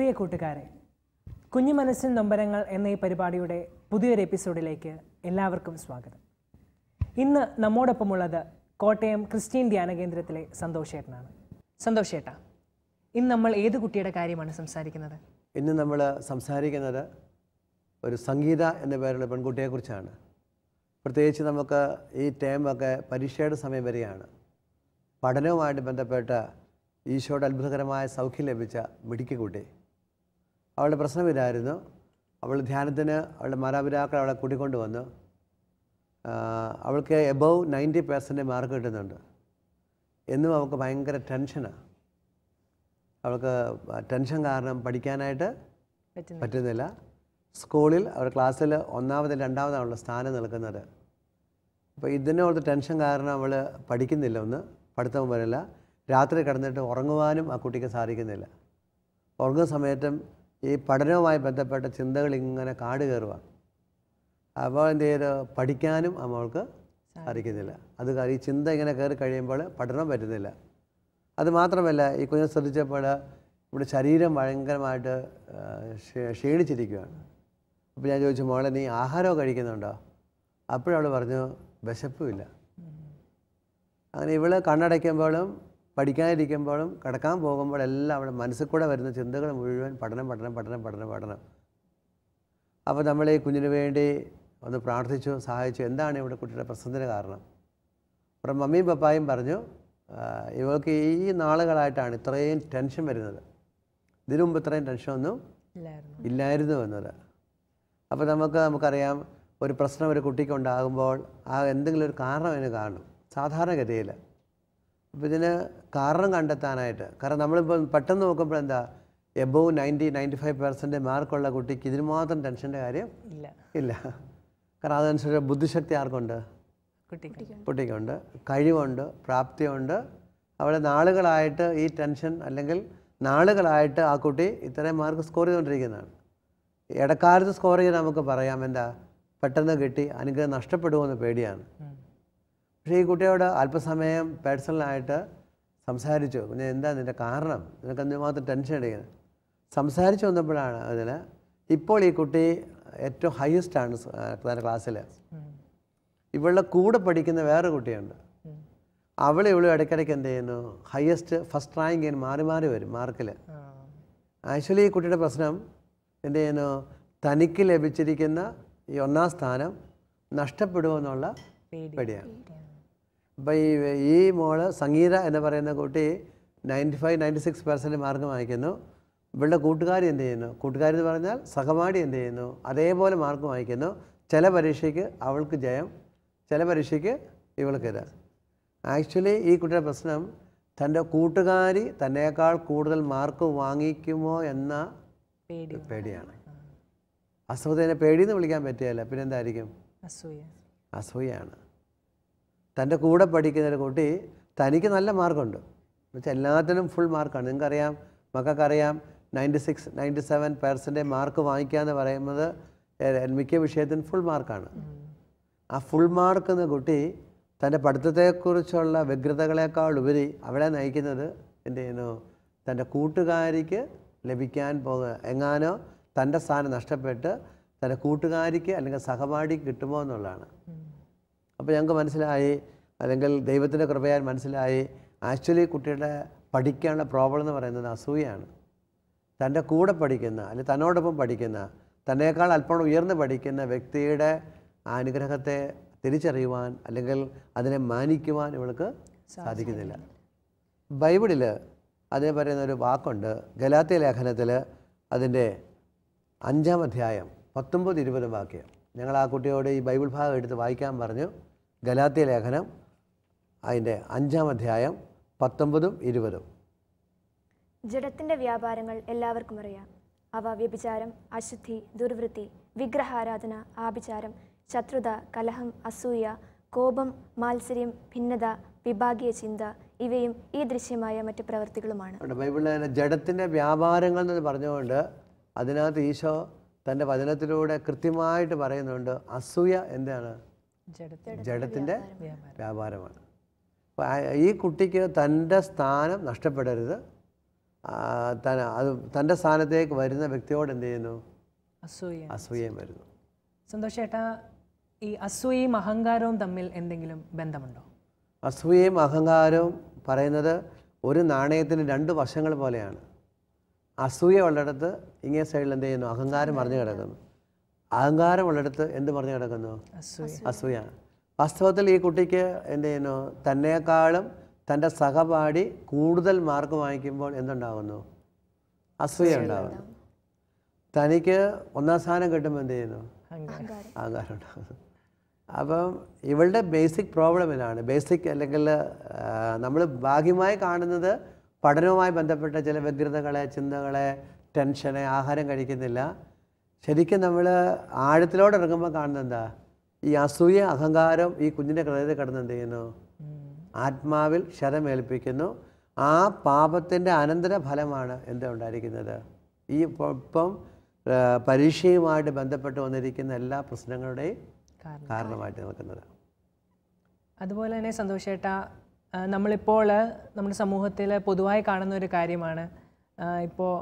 പ്രിയ കൂട്ടുകാരെ, കുഞ്ഞു മനസ്സിൻ നൊമ്പരങ്ങൾ എന്ന ഈ പരിപാടിയുടെ പുതിയൊരു എപ്പിസോഡിലേക്ക് എല്ലാവർക്കും സ്വാഗതം. ഇന്ന് നമ്മോടൊപ്പമുള്ളത് കോട്ടയം ക്രിസ്ത്യൻ ധ്യാന കേന്ദ്രത്തിലെ സന്തോഷേട്ടനാണ്. സന്തോഷേട്ടാ, ഇന്ന് നമ്മൾ ഏത് കുട്ടിയുടെ കാര്യമാണ് സംസാരിക്കുന്നത്? ഇന്ന് നമ്മൾ സംസാരിക്കുന്നത് ഒരു സംഗീത എന്ന പേരുള്ള പെൺകുട്ടിയെക്കുറിച്ചാണ്. പ്രത്യേകിച്ച് നമുക്ക് ഈ ടേമൊക്കെ പരീക്ഷയുടെ സമയം വരികയാണ്. പഠനവുമായിട്ട് ബന്ധപ്പെട്ട ഈശോയുടെ അത്ഭുതകരമായ സൗഖ്യം ലഭിച്ച മിടുക്കി കുട്ടി. അവളുടെ പ്രശ്നം ഇതായിരുന്നു. അവൾ ധ്യാനത്തിന് അവളുടെ മാതാപിതാക്കൾ അവളെ കൂട്ടിക്കൊണ്ട് വന്നു. അവൾക്ക് എബവ് 90% മാർക്ക് കിട്ടുന്നുണ്ട്. എന്നും അവൾക്ക് ഭയങ്കര ടെൻഷനാണ്. അവൾക്ക് ടെൻഷൻ കാരണം പഠിക്കാനായിട്ട് പറ്റുന്നില്ല. സ്കൂളിൽ അവരുടെ ക്ലാസ്സിൽ ഒന്നാമതും രണ്ടാമതാണുള്ള സ്ഥാനം നിൽക്കുന്നത്. അപ്പോൾ ഇതിനോട് ടെൻഷൻ കാരണം അവൾ പഠിക്കുന്നില്ല. ഒന്ന് പഠിത്തം വരില്ല. രാത്രി കിടന്നിട്ട് ഉറങ്ങുവാനും ആ കുട്ടിക്ക് സാധിക്കുന്നില്ല. ഉറങ്ങുന്ന സമയത്തും ഈ പഠനവുമായി ബന്ധപ്പെട്ട ചിന്തകൾ ഇങ്ങനെ കാട് കയറുക. അപ്പോൾ എന്ത് ചെയ്ത് പഠിക്കാനും അവൾക്ക് സാധിക്കുന്നില്ല. അത് ഈ ചിന്ത ഇങ്ങനെ കയറി കഴിയുമ്പോൾ പഠനം പറ്റുന്നില്ല. അതുമാത്രമല്ല, ഈ കുഞ്ഞിനെ ശ്രദ്ധിച്ചപ്പോൾ ഇവിടെ ശരീരം ഭയങ്കരമായിട്ട് ക്ഷീണിച്ചിരിക്കുകയാണ്. അപ്പോൾ ഞാൻ ചോദിച്ചു, മോളെ നീ ആഹാരമോ കഴിക്കുന്നുണ്ടോ? അപ്പോഴവൾ പറഞ്ഞു, വിശപ്പുമില്ല. അങ്ങനെ ഇവൾ കണ്ണടയ്ക്കുമ്പോഴും പഠിക്കാനിരിക്കുമ്പോഴും കിടക്കാൻ പോകുമ്പോഴെല്ലാം അവിടെ മനസ്സിൽ കൂടെ വരുന്ന ചിന്തകൾ മുഴുവൻ പഠനം പഠനം പഠനം പഠനം പഠനം. അപ്പോൾ നമ്മൾ ഈ കുഞ്ഞിന് വേണ്ടി ഒന്ന് പ്രാർത്ഥിച്ചു, സഹായിച്ചു. എന്താണ് ഇവിടെ കുട്ടിയുടെ പ്രശ്നത്തിന് കാരണം? അപ്പോൾ മമ്മിയും പപ്പായും പറഞ്ഞു, ഇവൾക്ക് ഈ നാളുകളായിട്ടാണ് ഇത്രയും ടെൻഷൻ വരുന്നത്. ഇതിനു മുമ്പ് ഇത്രയും ടെൻഷനൊന്നും ഇല്ലായിരുന്നു എന്നത്. അപ്പോൾ നമുക്കറിയാം, ഒരു പ്രശ്നം ഒരു കുട്ടിക്ക് ഉണ്ടാകുമ്പോൾ ആ എന്തെങ്കിലും ഒരു കാരണം അതിന് കാണും സാധാരണഗതിയിൽ. അപ്പോൾ ഇതിന് കാരണം കണ്ടെത്താനായിട്ട്, കാരണം നമ്മളിപ്പോൾ പെട്ടെന്ന് നോക്കുമ്പോൾ എന്താ, എബവ് 90-95% മാർക്കുള്ള കുട്ടിക്ക് ഇതിന് മാത്രം ടെൻഷൻ്റെ കാര്യം ഇല്ല. കാരണം അതനുസരിച്ച് ബുദ്ധിശക്തി ആർക്കുണ്ട്? കുട്ടിക്കുണ്ട്, കഴിവുണ്ട്, പ്രാപ്തിയുണ്ട്. അവിടെ നാളുകളായിട്ട് ഈ ടെൻഷൻ അല്ലെങ്കിൽ നാളുകളായിട്ട് ആ കുട്ടി ഇത്രയും മാർക്ക് സ്കോർ ചെയ്തുകൊണ്ടിരിക്കുന്നതാണ്. ഇടക്കാലത്ത് സ്കോർ ചെയ്ത് നമുക്ക് പറയാം, എന്താ പെട്ടെന്ന് കിട്ടി അനുഗ്രഹം നഷ്ടപ്പെടുമെന്ന് പേടിയാണ്. പക്ഷേ ഈ കുട്ടിയോട് അല്പസമയം പേഴ്സണലായിട്ട് സംസാരിച്ചു. പിന്നെ എന്താ നിൻ്റെ കാരണം, നിനക്ക് എന്തുമാത്രം ടെൻഷൻ അടിക്കുന്നത് സംസാരിച്ചു വന്നപ്പോഴാണ് അതിൽ ഇപ്പോൾ ഈ കുട്ടി ഏറ്റവും ഹയസ്റ്റാണ് ക്ലാസ്സിൽ. ഇവളുടെ കൂടെ പഠിക്കുന്ന വേറെ കുട്ടിയുണ്ട്. ഇവളും ഇടയ്ക്കിടയ്ക്ക് എന്ത് ചെയ്യുന്നു, ഹയസ്റ്റ് ഫസ്റ്റ് റാങ്ക് ഇങ്ങനെ മാറി മാറി വരും മാർക്കിൽ. ആക്ച്വലി ഈ കുട്ടിയുടെ പ്രശ്നം എന്ത് ചെയ്യുന്നു, തനിക്ക് ലഭിച്ചിരിക്കുന്ന ഈ ഒന്നാം സ്ഥാനം നഷ്ടപ്പെടുമെന്നുള്ള പേടിയാണ്. അപ്പോൾ ഈ മോള് സംഗീത എന്ന് പറയുന്ന കുട്ടി 95-96% മാർക്ക് വാങ്ങിക്കുന്നു. ഇവളുടെ കൂട്ടുകാരി എന്ത് ചെയ്യുന്നു, കൂട്ടുകാരി എന്ന് പറഞ്ഞാൽ സഹപാഠി എന്ത് ചെയ്യുന്നു, അതേപോലെ മാർക്ക് വാങ്ങിക്കുന്നു. ചില പരീക്ഷയ്ക്ക് അവൾക്ക് ജയം, ചില പരീക്ഷയ്ക്ക് ഇവൾക്കിത്. ആക്ച്വലി ഈ കുട്ടിയുടെ പ്രശ്നം തൻ്റെ കൂട്ടുകാരി തന്നേക്കാൾ കൂടുതൽ മാർക്ക് വാങ്ങിക്കുമോ എന്ന പേടിയാണ്. അസുഖത്തിനെ പേടിയെന്ന് വിളിക്കാൻ പറ്റുകയില്ല, പിന്നെ എന്തായിരിക്കും? അസൂയാണ്. തൻ്റെ കൂടെ പഠിക്കുന്ന ഒരു കുട്ടി തനിക്ക് നല്ല മാർക്കുണ്ട്, എന്നുവെച്ചാൽ എല്ലാത്തിനും ഫുൾ മാർക്കാണ്. നിങ്ങൾക്കറിയാം, മക്കൾക്കറിയാം, 96-97% മാർക്ക് വാങ്ങിക്കുക എന്ന് പറയുന്നത് മിക്ക വിഷയത്തിനും ഫുൾ മാർക്കാണ്. ആ ഫുൾ മാർക്ക് എന്ന കുട്ടി തൻ്റെ പഠിത്തത്തെക്കുറിച്ചുള്ള വ്യഗ്രതകളെക്കാൾ ഉപരി അവളെ നയിക്കുന്നത് എന്ത് ചെയ്യുന്നു, തൻ്റെ കൂട്ടുകാരിക്ക് ലഭിക്കാൻ എങ്ങാനോ തൻ്റെ സ്ഥാനം നഷ്ടപ്പെട്ട് തൻ്റെ കൂട്ടുകാരിക്ക് അല്ലെങ്കിൽ സഹപാഠിക്ക് കിട്ടുമോ എന്നുള്ളതാണ്. അപ്പോൾ ഞങ്ങൾക്ക് മനസ്സിലായി, അല്ലെങ്കിൽ ദൈവത്തിൻ്റെ കൃപയാൽ മനസ്സിലായി, ആക്ച്വലി കുട്ടിയുടെ പഠിക്കാനുള്ള പ്രോബ്ലം എന്ന് പറയുന്നത് അസൂയാണ്. തൻ്റെ കൂടെ പഠിക്കുന്ന അല്ലെങ്കിൽ തന്നോടൊപ്പം പഠിക്കുന്ന തന്നേക്കാൾ അല്പം ഉയർന്ന് പഠിക്കുന്ന വ്യക്തിയുടെ അനുഗ്രഹത്തെ തിരിച്ചറിയുവാൻ അല്ലെങ്കിൽ അതിനെ മാനിക്കുവാൻ ഇവൾക്ക് സാധിക്കുന്നില്ല. ബൈബിളിൽ അതിന് പറയുന്നൊരു വാക്കുണ്ട്. ഗലാത്യ ലേഖനത്തിൽ അതിൻ്റെ 5-ാം അധ്യായം 19-20 വാക്യം. ഞങ്ങൾ ആ കുട്ടിയോട് ഈ ബൈബിൾ ഭാഗം എടുത്ത് വായിക്കാൻ പറഞ്ഞു. ഗലാത്യ ലേഖനം അതിൻ്റെ 5-ാം അധ്യായം 19-20. ജഡത്തിൻ്റെ വ്യാപാരങ്ങൾ എല്ലാവർക്കും അറിയാം. അവ വ്യഭിചാരം, അശുദ്ധി, ദുർവൃത്തി, വിഗ്രഹാരാധന, ആഭിചാരം, ശത്രുത, കലഹം, അസൂയ, കോപം, മാത്സര്യം, ഭിന്നത, വിഭാഗീയ ചിന്ത, ഇവയും ഈ ദൃശ്യമായ മറ്റ് പ്രവൃത്തികളുമാണ്. ബൈബിളിൽ ജഡത്തിൻ്റെ വ്യാപാരങ്ങൾ എന്ന് പറഞ്ഞുകൊണ്ട് അതിനകത്ത് ഈശോ തൻ്റെ വചനത്തിലൂടെ കൃത്യമായിട്ട് പറയുന്നുണ്ട്, അസൂയ എന്താണ്? ജഡത്തിൻ്റെ വ്യാപാരമാണ്. അപ്പോൾ ഈ കുട്ടിക്ക് തൻ്റെ സ്ഥാനം നഷ്ടപ്പെടരുത്, തൻ്റെ സ്ഥാനത്തേക്ക് വരുന്ന വ്യക്തിയോട് എന്ത് ചെയ്യുന്നു? അസൂയ. അസൂയയും വരുന്നു. സന്തോഷേട്ടാ, ഈ അസൂയയും അഹങ്കാരവും തമ്മിൽ എന്തെങ്കിലും ബന്ധമുണ്ടോ? അസൂയയും അഹങ്കാരവും പറയുന്നത് ഒരു നാണയത്തിന് രണ്ട് വശങ്ങൾ പോലെയാണ്. അസൂയ ഉള്ളിടത്ത് ഇങ്ങേ സൈഡിൽ എന്ത് ചെയ്യുന്നു? അഹങ്കാരം മറിഞ്ഞു കിടക്കുന്നു. അഹങ്കാരം ഉള്ളിടത്ത് എന്ത് മറിഞ്ഞു കിടക്കുന്നു? അസൂയ. വാസ്തവത്തിൽ ഈ കുട്ടിക്ക് എന്ത് ചെയ്യുന്നു? തന്നെക്കാളും തൻ്റെ സഹപാഠി കൂടുതൽ മാർക്ക് വാങ്ങിക്കുമ്പോൾ എന്തുണ്ടാകുന്നു? അസൂയ ഉണ്ടാകുന്നു. തനിക്ക് ഒന്നാം സ്ഥാനം കിട്ടുമ്പോൾ എന്ത് ചെയ്യുന്നു? അഹങ്കാരം ഉണ്ടാകുന്നു. അപ്പം ഇവളുടെ ബേസിക് പ്രോബ്ലം ഇതാണ്. ബേസിക് അല്ലെങ്കിൽ നമ്മൾ ഭാഗ്യമായി കാണുന്നത് പഠനവുമായി ബന്ധപ്പെട്ട ചില വ്യഗ്രതകളെ, ചിന്തകളെ, ടെൻഷനെ, ആഹാരം കഴിക്കുന്നില്ല. ശരിക്കും നമ്മൾ ആഴത്തിലോട്ട് ഇറങ്ങുമ്പോൾ കാണുന്നത് എന്താ? ഈ അസൂയ അഹങ്കാരം ഈ കുഞ്ഞിൻ്റെ ഹൃദയത്തിൽ കിടന്ന് എന്ത് ചെയ്യുന്നു? ആത്മാവിൽ ക്ഷതമേൽപ്പിക്കുന്നു. ആ പാപത്തിൻ്റെ അനന്തര ഫലമാണ് എന്താ ഉണ്ടായിരിക്കുന്നത്? ഈ ഇപ്പം പരീക്ഷയുമായിട്ട് ബന്ധപ്പെട്ട് വന്നിരിക്കുന്ന എല്ലാ പ്രശ്നങ്ങളുടെയും കാരണമായിട്ട് നിൽക്കുന്നത്. അതുപോലെ തന്നെ സന്തോഷേട്ടാ, നമ്മളിപ്പോൾ നമ്മുടെ സമൂഹത്തിൽ പൊതുവായി കാണുന്ന ഒരു കാര്യമാണ്, ഇപ്പോൾ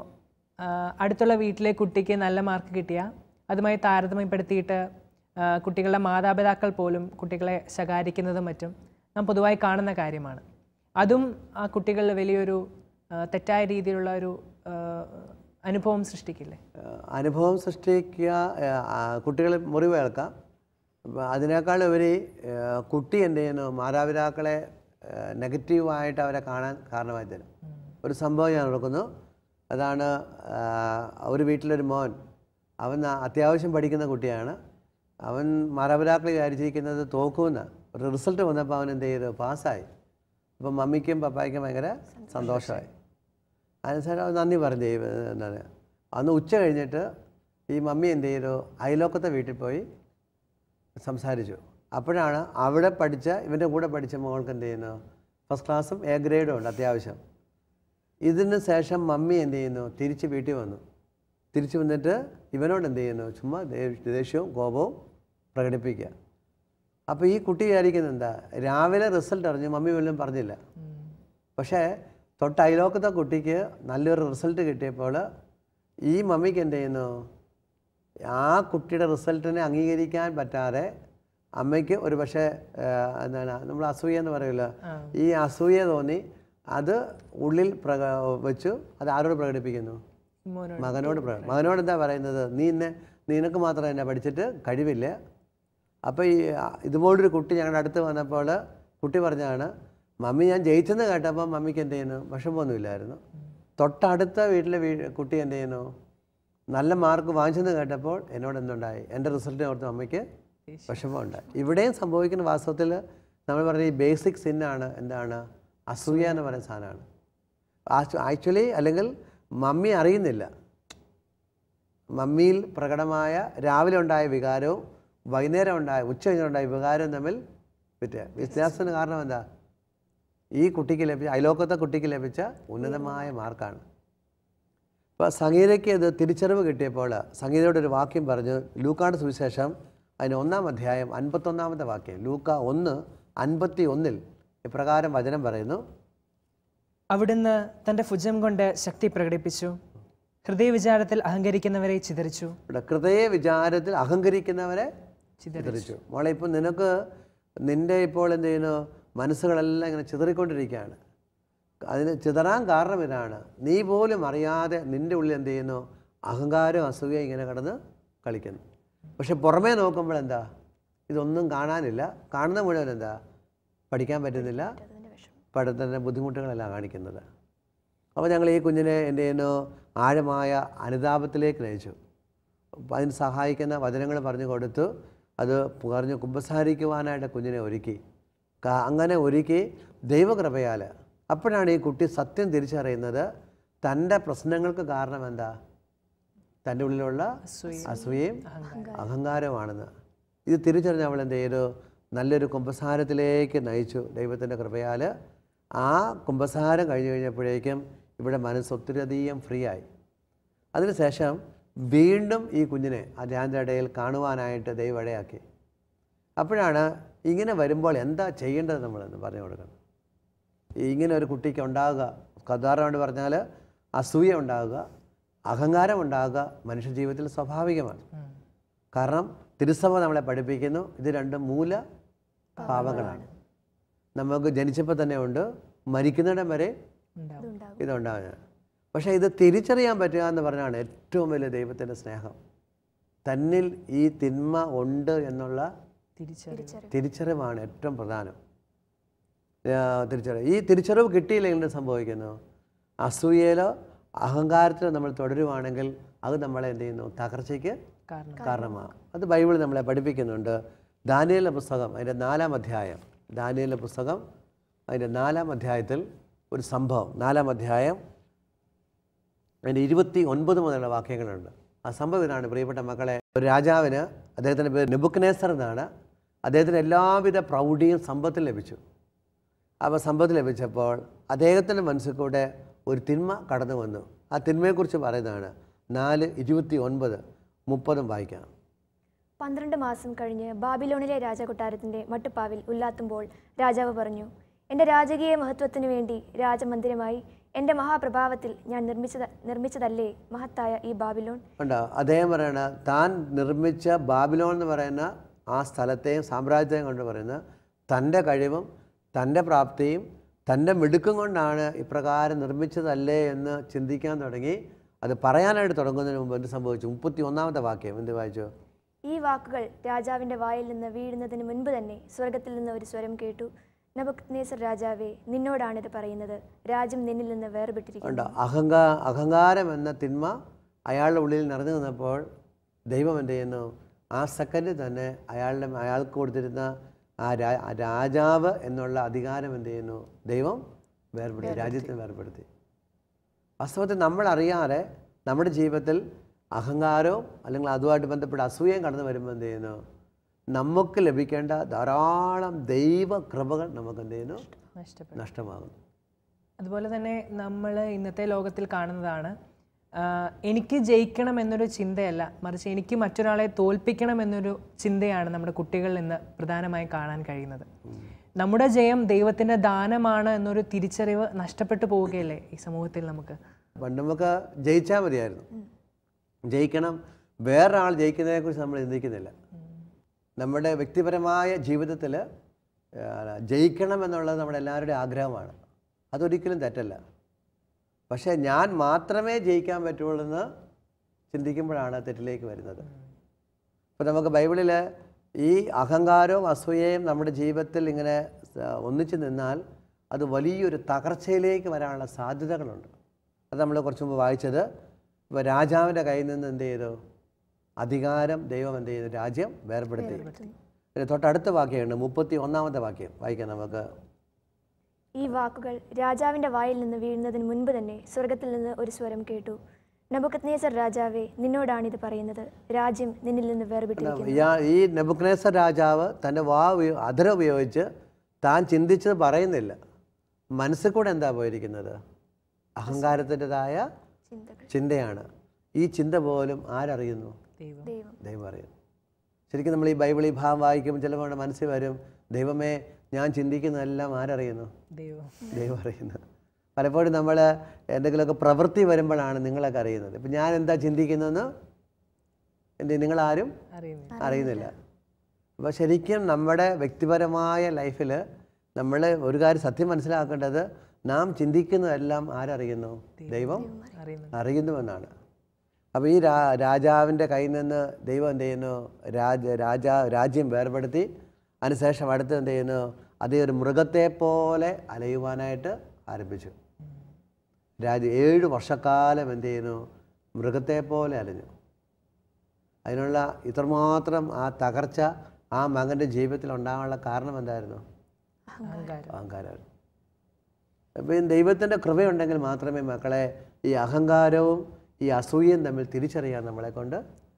അടുത്തുള്ള വീട്ടിലെ കുട്ടിക്ക് നല്ല മാർക്ക് കിട്ടിയാൽ അതുമായി താരതമ്യപ്പെടുത്തിയിട്ട് കുട്ടികളുടെ മാതാപിതാക്കൾ പോലും കുട്ടികളെ ശകാരിക്കുന്നതും മറ്റും നാം പൊതുവായി കാണുന്ന കാര്യമാണ്. അതും ആ കുട്ടികളിൽ വലിയൊരു തെറ്റായ രീതിയിലുള്ള ഒരു അനുഭവം സൃഷ്ടിക്കില്ലേ? അനുഭവം സൃഷ്ടിക്കുക, കുട്ടികൾ മുറിവേൽക്കാം. അതിനേക്കാൾ ഉപരി കുട്ടി എന്ത് ചെയ്യുന്നു? മാതാപിതാക്കളെ നെഗറ്റീവായിട്ട് അവരെ കാണാൻ കാരണമായി തരും. ഒരു സംഭവം ഞാൻ ഓർക്കുന്നു. അതാണ് ഒരു വീട്ടിലൊരു മോൻ, അവൻ അത്യാവശ്യം പഠിക്കുന്ന കുട്ടിയാണ്. അവൻ മാതാപിതാക്കൾ വിചാരിച്ചിരിക്കുന്നത് തോക്കുമെന്ന്. ഒരു റിസൾട്ട് വന്നപ്പോൾ അവൻ എന്ത് ചെയ്തു? പാസ്സായി. അപ്പം മമ്മിക്കും പപ്പായ്ക്കും ഭയങ്കര സന്തോഷമായി. അതിനുശേഷം അവൻ നന്ദി പറഞ്ഞു. എന്താണ് അന്ന് ഉച്ച കഴിഞ്ഞിട്ട് ഈ മമ്മി എന്ത് ചെയ്തു? അയലോക്കത്തെ വീട്ടിൽ പോയി സംസാരിച്ചു. അപ്പോഴാണ് അവിടെ പഠിച്ച ഇവൻ്റെ കൂടെ പഠിച്ച മോൾക്ക് എന്ത് ചെയ്യുന്നു? ഫസ്റ്റ് ക്ലാസ്സും എ ഗ്രേഡും ഉണ്ട് അത്യാവശ്യം. ഇതിന് ശേഷം മമ്മി എന്ത് ചെയ്യുന്നു? തിരിച്ച് വീട്ടിൽ വന്നു. തിരിച്ചു വന്നിട്ട് ഇവനോട് എന്ത് ചെയ്യുന്നു? ചുമ്മാ ദേഷ്യവും കോപവും പ്രകടിപ്പിക്കുക. അപ്പോൾ ഈ കുട്ടി വിചാരിക്കുന്നത് എന്താ? രാവിലെ റിസൾട്ട് അറിഞ്ഞു, മമ്മി വല്ലതും പറഞ്ഞില്ല. പക്ഷേ തൊട്ട് അയലോക്കത്തെ കുട്ടിക്ക് നല്ലൊരു റിസൾട്ട് കിട്ടിയപ്പോൾ ഈ മമ്മിക്ക് എന്ത് ചെയ്യുന്നു? ആ കുട്ടിയുടെ റിസൾട്ടിനെ അംഗീകരിക്കാൻ പറ്റാതെ അമ്മയ്ക്ക് ഒരു പക്ഷേ എന്താണ് നമ്മൾ അസൂയ എന്ന് പറയില്ല, ഈ അസൂയ തോന്നി അത് ഉള്ളിൽ വെച്ചു. അത് ആരോട് പ്രകടിപ്പിക്കുന്നു? മകനോട്. മകനോട് എന്താ പറയുന്നത്? നിനക്ക് മാത്രം എന്നെ പഠിച്ചിട്ട് കഴിവില്ല. അപ്പോൾ ഈ ഇതുപോലൊരു കുട്ടി ഞങ്ങളുടെ അടുത്ത് വന്നപ്പോൾ കുട്ടി പറഞ്ഞാണ്, മമ്മി ഞാൻ ജയിച്ചെന്ന് കേട്ടപ്പോൾ മമ്മിക്ക് എന്ത് ചെയ്യുന്നു? വിഷമമൊന്നുമില്ലായിരുന്നു. തൊട്ടടുത്ത വീട്ടിലെ കുട്ടി എന്ത് ചെയ്യുന്നു? നല്ല മാർക്ക് വാങ്ങിച്ചെന്ന് കേട്ടപ്പോൾ എന്നോട് എന്തുണ്ടായി? എൻ്റെ റിസൾട്ടിനെ ഓർത്ത് അമ്മയ്ക്ക് വിഷമമുണ്ടായി. ഇവിടെയും സംഭവിക്കുന്ന വാസ്തവത്തിൽ നമ്മൾ പറഞ്ഞ ഈ ബേസിക് സിന്നാണ്. എന്താണ്? അസൂയ എന്ന് പറയുന്ന സാധനമാണ്. ആക്ച്വലി അല്ലെങ്കിൽ മമ്മി അറിയുന്നില്ല. മമ്മിയിൽ പ്രകടമായ രാവിലെ ഉണ്ടായ വികാരവും വൈകുന്നേരം ഉണ്ടായ ഉച്ച കഴിഞ്ഞുണ്ടായ വികാരവും തമ്മിൽ വ്യത്യാസത്തിന് കാരണം എന്താ? ഈ കുട്ടിക്ക് ലഭിച്ച, അയലോക്കത്തെ കുട്ടിക്ക് ലഭിച്ച ഉന്നതമായ മാർക്കാണ്. അപ്പോൾ സംഗീതയ്ക്ക് ഇത് തിരിച്ചറിവ് കിട്ടിയപ്പോൾ സംഗീതയുടെ ഒരു വാക്യം പറഞ്ഞു. ലൂക്കായുടെ സുവിശേഷം അതിന് 1-ാം അധ്യായം 51-ാമത്തെ വാക്യം, ലൂക്ക 1:51 ഇപ്രകാരം വചനം പറയുന്നു: അവിടുന്ന് തൻ്റെ ഭുജം കൊണ്ട് ശക്തി പ്രകടിപ്പിച്ചു, ഹൃദയവിചാരത്തിൽ അഹങ്കരിക്കുന്നവരെ ചിതറിച്ചു. ഹൃദയ വിചാരത്തിൽ അഹങ്കരിക്കുന്നവരെ ചിതറിച്ചു. മോളെ, ഇപ്പം നിൻ്റെ ഇപ്പോൾ എന്ത് ചെയ്യുന്നു? മനസ്സുകളെല്ലാം ഇങ്ങനെ ചിതറിക്കൊണ്ടിരിക്കുകയാണ്. അതിന് ചിതറാൻ കാരണം ഇതാണ്. നീ പോലും അറിയാതെ നിൻ്റെ ഉള്ളിൽ എന്ത് ചെയ്യുന്നു? അഹങ്കാരം, അസൂയ ഇങ്ങനെ കിടന്ന് കളിക്കുന്നു. പക്ഷെ പുറമേ നോക്കുമ്പോൾ എന്താ? ഇതൊന്നും കാണാനില്ല. കാണുന്ന മുഴുവൻ എന്താ? പഠിക്കാൻ പറ്റുന്നില്ല, പഠനത്തിൻ്റെ ബുദ്ധിമുട്ടുകളെല്ലാം കാണിക്കുന്നത്. അപ്പോൾ ഞങ്ങൾ ഈ കുഞ്ഞിനെ എന്ത് ചെയ്യുന്നു? ആഴമായ അനുതാപത്തിലേക്ക് നയിച്ചു. അതിന് സഹായിക്കുന്ന വചനങ്ങൾ പറഞ്ഞു കൊടുത്തു. അത് പറഞ്ഞു കുമ്പസാരിക്കുവാനായിട്ട് കുഞ്ഞിനെ ഒരുക്കി. അങ്ങനെ ഒരുക്കി ദൈവകൃപയാൽ അപ്പോഴാണ് ഈ കുട്ടി സത്യം തിരിച്ചറിയുന്നത്. തൻ്റെ പ്രശ്നങ്ങൾക്ക് കാരണം എന്താ? തൻ്റെ ഉള്ളിലുള്ള അസൂയയും അഹങ്കാരവുമാണെന്ന്. ഇത് തിരിച്ചറിഞ്ഞ് അവൾ എന്ത് ചെയ്തു? നല്ലൊരു കുമ്പസാരത്തിലേക്ക് നയിച്ചു ദൈവത്തിൻ്റെ കൃപയാൽ. ആ കുമ്പസാരം കഴിഞ്ഞ് കഴിഞ്ഞപ്പോഴേക്കും ഇവിടെ മനസ്സ് ഒത്തിരിയധികം ഫ്രീ ആയി. അതിനുശേഷം വീണ്ടും ഈ കുഞ്ഞിനെ ആ ധ്യാനത്തിൻ്റെ ഇടയിൽ കാണുവാനായിട്ട് ദൈവം ഇടയാക്കി. അപ്പോഴാണ് ഇങ്ങനെ വരുമ്പോൾ എന്താ ചെയ്യേണ്ടത് നമ്മളെന്ന് പറഞ്ഞു കൊടുക്കണം. ഇങ്ങനെ ഒരു കുട്ടിക്ക് ഉണ്ടാകുക, സാധാരണ പറഞ്ഞാൽ അസൂയ ഉണ്ടാകുക, അഹങ്കാരം ഉണ്ടാകുക മനുഷ്യ ജീവിതത്തിൽ സ്വാഭാവികമാണ്. കാരണം തിരുസഭ നമ്മളെ പഠിപ്പിക്കുന്നു ഇത് രണ്ടും മൂല പാപങ്ങളാണ്. നമുക്ക് ജനിച്ചപ്പോൾ തന്നെ ഉണ്ട്, മരിക്കുന്നിടം വരെ ഇതുണ്ടാവുക. പക്ഷേ ഇത് തിരിച്ചറിയാൻ പറ്റുക എന്ന് പറഞ്ഞാണ് ഏറ്റവും വലിയ ദൈവത്തിൻ്റെ സ്നേഹം. തന്നിൽ ഈ തിന്മ ഉണ്ട് എന്നുള്ള തിരിച്ചറിവാണ് ഏറ്റവും പ്രധാനം. തിരിച്ചറിവ്. ഈ തിരിച്ചറിവ് കിട്ടിയില്ലെങ്കിൽ എന്ത് സംഭവിക്കുന്നു? അസൂയയിലോ അഹങ്കാരത്തിലോ നമ്മൾ തുടരുവാണെങ്കിൽ അത് നമ്മളെ എന്ത് ചെയ്യുന്നു? തകർച്ചയ്ക്ക് കാരണമാകും. അത് ബൈബിൾ നമ്മളെ പഠിപ്പിക്കുന്നുണ്ട്. ദാനിയേലിന്റെ പുസ്തകം അതിൻ്റെ 4-ാം അധ്യായം, ദാനിയേലിന്റെ പുസ്തകം അതിൻ്റെ 4-ാം അധ്യായത്തിൽ ഒരു സംഭവം, 4-ാം അധ്യായം അതിൻ്റെ 29 മുതലുള്ള വാക്യങ്ങളുണ്ട്. ആ സംഭവം ഇതാണ് പ്രിയപ്പെട്ട മക്കളെ. ഒരു രാജാവിന്, അദ്ദേഹത്തിൻ്റെ പേര് നെബൂഖദ്നേസർ എന്നാണ്, അദ്ദേഹത്തിന് എല്ലാവിധ പ്രൗഢിയും സമ്പത്തും ലഭിച്ചു. അപ്പോൾ സമ്പത്ത് ലഭിച്ചപ്പോൾ അദ്ദേഹത്തിൻ്റെ മനസ്സിൽ കൂടെ ഒരു തിന്മ കടന്നു വന്നു. ആ തിന്മയെക്കുറിച്ച് പറയുന്നതാണ് 4:29-30 വായിക്കാം. 12 മാസം കഴിഞ്ഞ് ബാബിലോണിലെ രാജകൊട്ടാരത്തിൻ്റെ മട്ടുപ്പാവിൽ ഉല്ലാത്തുമ്പോൾ രാജാവ് പറഞ്ഞു, എൻ്റെ രാജകീയ മഹത്വത്തിനു വേണ്ടി രാജമന്ദിരമായി എൻ്റെ മഹാപ്രഭാവത്തിൽ ഞാൻ നിർമ്മിച്ചതല്ലേ മഹത്തായ ഈ ബാബിലോൺ. ഉണ്ടോ? അദ്ദേഹം പറയണ താൻ നിർമ്മിച്ച ബാബിലോൺ എന്ന് പറയുന്ന ആ സ്ഥലത്തെയും സാമ്രാജ്യത്തെയും കൊണ്ട് പറയുന്ന തൻ്റെ കഴിവും തൻ്റെ പ്രാപ്തിയും തൻ്റെ മിടുക്കും കൊണ്ടാണ് ഇപ്രകാരം നിർമ്മിച്ചതല്ലേ എന്ന് ചിന്തിക്കാൻ തുടങ്ങി. അത് പറയാനായിട്ട് തുടങ്ങുന്നതിന് മുമ്പ് എന്ത് സംഭവിച്ചു? 31-ാമത്തെ വാക്യം എന്ത് വായിച്ചു? ഈ വാക്കുകൾ രാജാവിൻ്റെ വായിൽ നിന്ന് വീഴുന്നതിന് മുൻപ് തന്നെ സ്വർഗത്തിൽ നിന്ന് ഒരു സ്വരം കേട്ടു, നെബൂഖദ്നേസർ രാജാവേ, നിന്നോടാണിത് പറയുന്നത്, രാജ്യം നിന്നിൽ നിന്ന് വേർപെട്ടിരിക്കുന്നു. അഹങ്കാരം എന്ന തിന്മ അയാളുടെ ഉള്ളിൽ നിറഞ്ഞു നിന്നപ്പോൾ ദൈവം എന്ത് ചെയ്യുന്നു? ആ സെക്കൻഡിൽ തന്നെ അയാൾക്ക് കൊടുത്തിരുന്ന ആ രാജാവ് എന്നുള്ള അധികാരം എന്ത് ചെയ്യുന്നു? ദൈവം വേർപെടുത്തി, രാജ്യത്തെ വേർപെടുത്തി. വാസ്തവത്തിൽ നമ്മളറിയാതെ നമ്മുടെ ജീവിതത്തിൽ അഹങ്കാരവും അല്ലെങ്കിൽ അതുമായിട്ട് ബന്ധപ്പെട്ട അസൂയയും കടന്നു വരുമ്പോൾ എന്ത് ചെയ്യുന്നു? നമുക്ക് ലഭിക്കേണ്ട ധാരാളം ദൈവ കൃപകൾ നമുക്ക് എന്ത് ചെയ്യുന്നു? നഷ്ടമാകുന്നു. അതുപോലെ തന്നെ നമ്മൾ ഇന്നത്തെ ലോകത്തിൽ കാണുന്നതാണ്, എനിക്ക് ജയിക്കണം എന്നൊരു ചിന്തയല്ല, മറിച്ച് എനിക്ക് മറ്റൊരാളെ തോൽപ്പിക്കണം എന്നൊരു ചിന്തയാണ് നമ്മുടെ കുട്ടികളിൽ നിന്ന് പ്രധാനമായും കാണാൻ കഴിയുന്നത്. നമ്മുടെ ജയം ദൈവത്തിൻ്റെ ദാനമാണ് എന്നൊരു തിരിച്ചറിവ് നഷ്ടപ്പെട്ടു പോവുകയല്ലേ ഈ സമൂഹത്തിൽ? പണ്ട് നമുക്ക് ജയിച്ചാൽ മതിയായിരുന്നു. ജയിക്കണം, വേറൊരാൾ ജയിക്കുന്നതിനെക്കുറിച്ച് നമ്മൾ ചിന്തിക്കുന്നില്ല. നമ്മുടെ വ്യക്തിപരമായ ജീവിതത്തിൽ ജയിക്കണം എന്നുള്ളത് നമ്മുടെ എല്ലാവരുടെയും ആഗ്രഹമാണ്. അതൊരിക്കലും തെറ്റല്ല. പക്ഷേ ഞാൻ മാത്രമേ ജയിക്കാൻ പറ്റുള്ളൂ എന്ന് ചിന്തിക്കുമ്പോഴാണ് തെറ്റിലേക്ക് വരുന്നത്. ഇപ്പോൾ നമുക്ക് ബൈബിളിൽ ഈ അഹങ്കാരവും അസൂയയും നമ്മുടെ ജീവിതത്തിൽ ഇങ്ങനെ ഒന്നിച്ചു നിന്നാൽ അത് വലിയൊരു തകർച്ചയിലേക്ക് വരാനുള്ള സാധ്യതകളുണ്ട്. അത് നമ്മൾ കുറച്ച് മുമ്പ് വായിച്ചത്. ഇപ്പോൾ രാജാവിൻ്റെ കയ്യിൽ നിന്ന് എന്ത് ചെയ്തു? അധികാരം ദൈവം എന്ത് ചെയ്തു? രാജ്യം വേർപെടുത്തി. തൊട്ടടുത്ത വാക്യമുണ്ട്, 31-ാമത്തെ വാക്യം വായിക്കാം നമുക്ക്. ഈ വാക്കുകൾ രാജാവിൻ്റെ വായിൽ നിന്ന് വീഴുന്നതിന് മുൻപ് തന്നെ സ്വർഗത്തിൽ നിന്ന് ഒരു സ്വരം കേട്ടു, നെബൂഖദ്നേസർ രാജാവേ, നിന്നോടാണിത് പറയുന്നത്, രാജ്യം നിന്നിൽ നിന്ന് വേർപെട്ടിരിക്കുന്നു. ഈ നെബൂഖദ്നേസർ രാജാവ് തൻ്റെ അധരം ഉപയോഗിച്ച് താൻ ചിന്തിച്ചത് പറയുന്നില്ല. മനസ്സിൽ കൂടെ എന്താ പോയിരിക്കുന്നത്? അഹങ്കാരത്തിൻ്റെതായ ചിന്തയാണ്. ഈ ചിന്ത പോലും ആരറിയുന്നു? ദൈവം അറിയുന്നു. ശരിക്കും നമ്മൾ ഈ ബൈബിൾ ഈ ഭാഗം വായിക്കുമ്പോൾ ചിലപ്പോൾ മനസ്സിൽ വരും, ദൈവമേ, ഞാൻ ചിന്തിക്കുന്നതെല്ലാം ആരറിയുന്നു? ദൈവം അറിയുന്നു. പലപ്പോഴും നമ്മൾ എന്തെങ്കിലുമൊക്കെ പ്രവൃത്തി വരുമ്പോഴാണ് നിങ്ങളൊക്കെ അറിയുന്നത്. ഇപ്പം ഞാൻ എന്താ ചിന്തിക്കുന്നതെന്ന് നിങ്ങളാരും അറിയുന്നില്ല. അപ്പോൾ ശരിക്കും നമ്മുടെ വ്യക്തിപരമായ ലൈഫിൽ നമ്മൾ ഒരു കാര്യം സത്യം മനസ്സിലാക്കേണ്ടത്, നാം ചിന്തിക്കുന്നതെല്ലാം ആരറിയുന്നു? ദൈവം അറിയുന്നുവെന്നാണ്. അപ്പോൾ ഈ രാജാവിൻ്റെ കയ്യിൽ നിന്ന് ദൈവം എന്ത് ചെയ്യുന്നു? രാജ്യം വേർപെടുത്തി. അതിനുശേഷം അടുത്ത് എന്ത് ചെയ്യുന്നു? അതേ ഒരു മൃഗത്തെ പോലെ അലയുവാനായിട്ട് ആരംഭിച്ചു. 7 വർഷക്കാലം എന്ത് ചെയ്യുന്നു? മൃഗത്തെ പോലെ അലഞ്ഞു. അതിനുള്ള ഇത്രമാത്രം ആ തകർച്ച ആ മകൻ്റെ ജീവിതത്തിൽ ഉണ്ടാകാനുള്ള കാരണം എന്തായിരുന്നു? അഹങ്കാരമായിരുന്നു. അപ്പം ദൈവത്തിൻ്റെ കൃപയുണ്ടെങ്കിൽ മാത്രമേ മക്കളെ ഈ അഹങ്കാരവും ഈ അസൂയയും തമ്മിൽ തിരിച്ചറിയാൻ നമ്മളെ കൊണ്ട്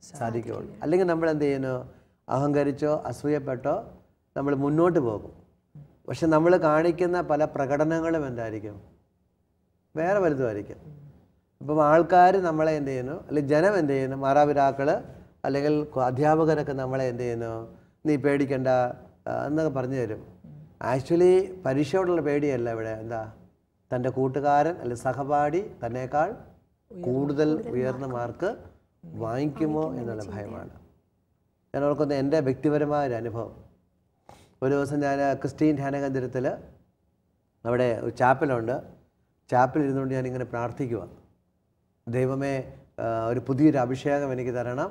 സാധിക്കുകയുള്ളൂ. അല്ലെങ്കിൽ നമ്മൾ എന്ത് ചെയ്യുന്നു? അഹങ്കരിച്ചോ അസൂയപ്പെട്ടോ നമ്മൾ മുന്നോട്ട് പോകും. പക്ഷെ നമ്മൾ കാണിക്കുന്ന പല പ്രകടനങ്ങളും എന്തായിരിക്കും? വേറെ വലുതുമായിരിക്കും. ഇപ്പം ആൾക്കാർ നമ്മളെ എന്ത് ചെയ്യുന്നു? അല്ലെങ്കിൽ ജനം എന്ത് ചെയ്യുന്നു? മാതാപിതാക്കൾ അല്ലെങ്കിൽ അധ്യാപകരൊക്കെ നമ്മളെ എന്ത് ചെയ്യുന്നു? നീ പേടിക്കണ്ട എന്നൊക്കെ പറഞ്ഞു തരും. ആക്ച്വലി പരീക്ഷയോടുള്ള പേടിയല്ല ഇവിടെ. എന്താ? തൻ്റെ കൂട്ടുകാരൻ അല്ലെങ്കിൽ സഹപാഠി തന്നേക്കാൾ കൂടുതൽ ഉയർന്ന മാർക്ക് വാങ്ങിക്കുമോ എന്നുള്ള ഭയമാണ്. ഞാൻ ഓർക്കുന്ന എൻ്റെ വ്യക്തിപരമായ ഒരു അനുഭവം. ഒരു ദിവസം ഞാൻ ക്രിസ്ത്യൻ ധ്യാനകേന്ദ്രത്തിൽ അവിടെ ഒരു ചാപ്പലുണ്ട്. ചാപ്പൽ ഇരുന്നുകൊണ്ട് ഞാനിങ്ങനെ പ്രാർത്ഥിക്കുക, ദൈവമേ ഒരു പുതിയൊരു അഭിഷേകം എനിക്ക് തരണം,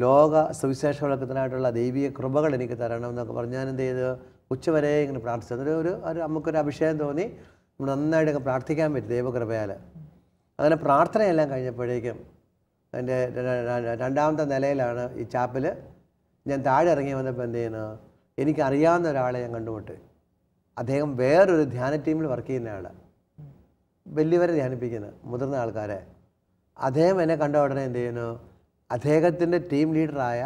ലോക സുവിശേഷവൽക്കത്തിനായിട്ടുള്ള ദൈവീയ കൃപകൾ എനിക്ക് തരണം എന്നൊക്കെ പറഞ്ഞ് ഞാൻ എന്ത് ചെയ്തു, ഉച്ചവരെ ഇങ്ങനെ പ്രാർത്ഥിച്ചു. ഒരു നമുക്കൊരു അഭിഷേകം തോന്നി, നമ്മൾ നന്നായിട്ടൊക്കെ പ്രാർത്ഥിക്കാൻ പറ്റും ദൈവകൃപയാൽ. അങ്ങനെ പ്രാർത്ഥനയെല്ലാം കഴിഞ്ഞപ്പോഴേക്കും എൻ്റെ രണ്ടാമത്തെ നിലയിലാണ് ഈ ചാപ്പൽ. ഞാൻ താഴെ ഇറങ്ങി വന്നപ്പോൾ എന്ത് ചെയ്യുന്നു, എനിക്കറിയാവുന്ന ഒരാളെ ഞാൻ കണ്ടുമുട്ടി. അദ്ദേഹം വേറൊരു ധ്യാന ടീമിൽ വർക്ക് ചെയ്യുന്ന ആൾ, വലിയവരെ ധ്യാനിപ്പിക്കുന്ന മുതിർന്ന ആൾക്കാരെ. അദ്ദേഹം എന്നെ കണ്ട ഉടനെ എന്ത് ചെയ്യുന്നു, അദ്ദേഹത്തിൻ്റെ ടീം ലീഡറായ